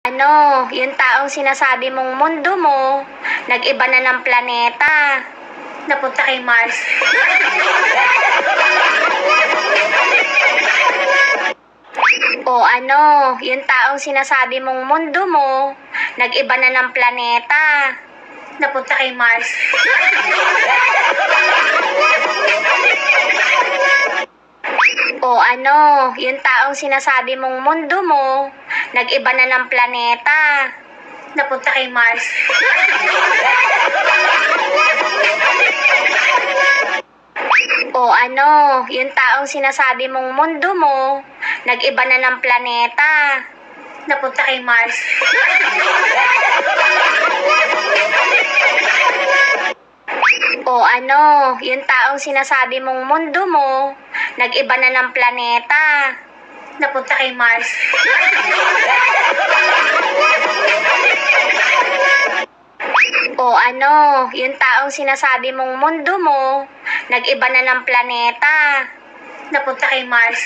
Yung taong sinasabi mong mundo mo, nag-iba na ng planeta. Napunta kay Mars. Yung taong sinasabi mong mundo mo, nag-iba na ng planeta. Napunta kay Mars. Yung taong sinasabi mong mundo mo, nag-iba na ng planeta. Napunta kay Mars. Yung taong sinasabi mong mundo mo, nag-iba na ng planeta. Napunta kay Mars. Yung taong sinasabi mong mundo mo, nag-iba na ng planeta. Napunta kay Mars. Yung taong sinasabi mong mundo mo, nag-iba na ng planeta. Napunta kay Mars.